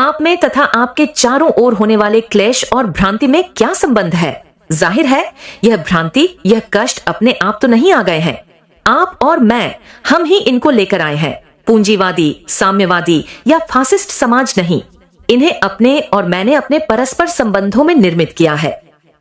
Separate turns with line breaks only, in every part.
आप में तथा आपके चारों ओर होने वाले क्लेश और भ्रांति में क्या संबंध है? जाहिर है यह भ्रांति, यह कष्ट अपने आप तो नहीं आ गए हैं। आप और मैं, हम ही इनको लेकर आए हैं। पूंजीवादी, साम्यवादी या फासिस्ट समाज नहीं। इन्हें अपने और मैंने अपने परस्पर संबंधों में निर्मित किया है।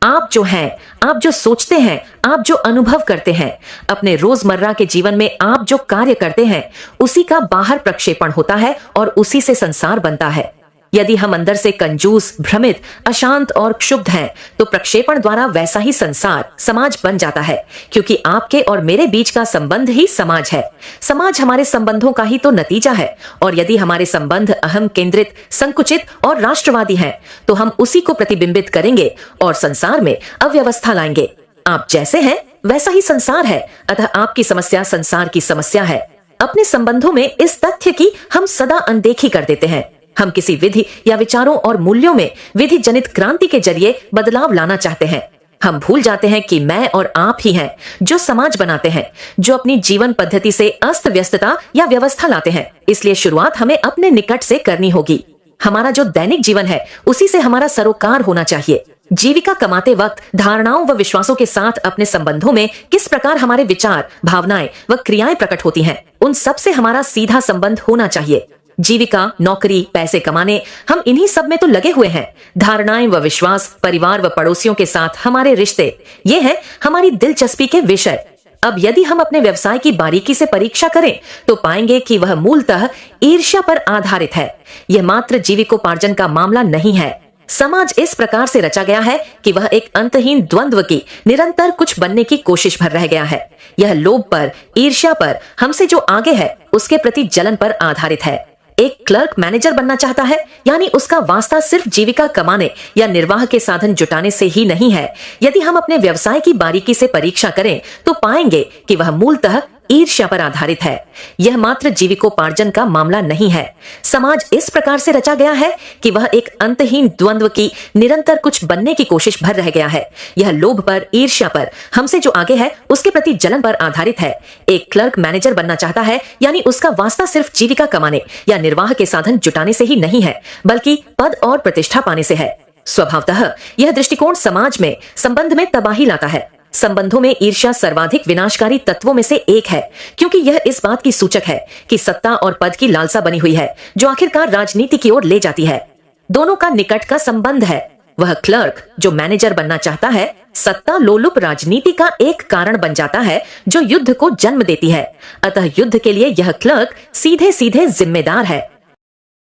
आप जो हैं, आप जो सोचते हैं, आप जो अनुभव करते हैं, अपने रोजमर्रा के जीवन में आप जो कार्य करते हैं, उसी का बाहर प्रक्षेपण होता है और उसी से संसार बनता है। यदि हम अंदर से कंजूस, भ्रमित, अशांत और क्षुब्ध हैं, तो प्रक्षेपण द्वारा वैसा ही संसार, समाज बन जाता है, क्योंकि आपके और मेरे बीच का संबंध ही समाज है। समाज हमारे संबंधों का ही तो नतीजा है, और यदि हमारे संबंध अहम केंद्रित, संकुचित और राष्ट्रवादी हैं, तो हम उसी को प्रतिबिंबित करेंगे और संसार में अव्यवस्था लाएंगे। आप जैसे हैं वैसा ही संसार है, अतः आपकी समस्या संसार की समस्या है। अपने संबंधों में इस तथ्य की हम सदा अनदेखी कर देते हैं। हम किसी विधि या विचारों और मूल्यों में विधि जनित क्रांति के जरिए बदलाव लाना चाहते हैं। हम भूल जाते हैं कि मैं और आप ही हैं जो समाज बनाते हैं, जो अपनी जीवन पद्धति से अस्त व्यस्तता या व्यवस्था लाते हैं। इसलिए शुरुआत हमें अपने निकट से करनी होगी। हमारा जो दैनिक जीवन है उसी से हमारा सरोकार होना चाहिए। जीविका कमाते वक्त धारणाओं व विश्वासों के साथ अपने संबंधों में किस प्रकार हमारे विचार, भावनाएं व क्रियाएं प्रकट होती हैं, उन सब से हमारा सीधा संबंध होना चाहिए। जीविका, नौकरी, पैसे कमाने, हम इन्हीं सब में तो लगे हुए हैं। धारणाएं व विश्वास, परिवार व पड़ोसियों के साथ हमारे रिश्ते, ये हैं हमारी दिलचस्पी के विषय। अब यदि हम अपने व्यवसाय की बारीकी से परीक्षा करें तो पाएंगे कि वह मूलतः ईर्ष्या पर आधारित है। यह मात्र जीविकोपार्जन का मामला नहीं है। समाज इस प्रकार से रचा गया है कि वह एक अंतहीन द्वंद्व की निरंतर कुछ बनने की कोशिश भर रह गया है। यह लोभ पर, ईर्ष्या पर, हमसे जो आगे है उसके प्रति जलन पर आधारित है। एक क्लर्क मैनेजर बनना चाहता है, यानी उसका वास्ता सिर्फ जीविका कमाने या निर्वाह के साधन जुटाने से ही नहीं है। यदि हम अपने व्यवसाय की बारीकी से परीक्षा करें तो पाएंगे कि वह मूलतः ईर्ष्या पर आधारित है। यह मात्र जीविकोपार्जन का मामला नहीं है। समाज इस प्रकार से रचा गया है कि वह एक अंतहीन द्वंद्व की निरंतर कुछ बनने की कोशिश भर रह गया है। यह लोभ पर, ईर्ष्या पर, हमसे जो आगे है उसके प्रति जलन पर आधारित है। एक क्लर्क मैनेजर बनना चाहता है, यानी उसका वास्ता सिर्फ जीविका कमाने या निर्वाह के साधन जुटाने से ही नहीं है, बल्कि पद और प्रतिष्ठा पाने से है। स्वभावतः यह दृष्टिकोण समाज में संबंध में तबाही लाता है। संबंधों में ईर्ष्या सर्वाधिक विनाशकारी तत्वों में से एक है, क्योंकि यह इस बात की सूचक है कि सत्ता और पद की लालसा बनी हुई है, जो आखिरकार राजनीति की ओर ले जाती है। दोनों का निकट का संबंध है। वह क्लर्क जो मैनेजर बनना चाहता है, सत्ता लोलुप राजनीति का एक कारण बन जाता है जो युद्ध को जन्म देती है। अतः युद्ध के लिए यह क्लर्क सीधे सीधे जिम्मेदार है।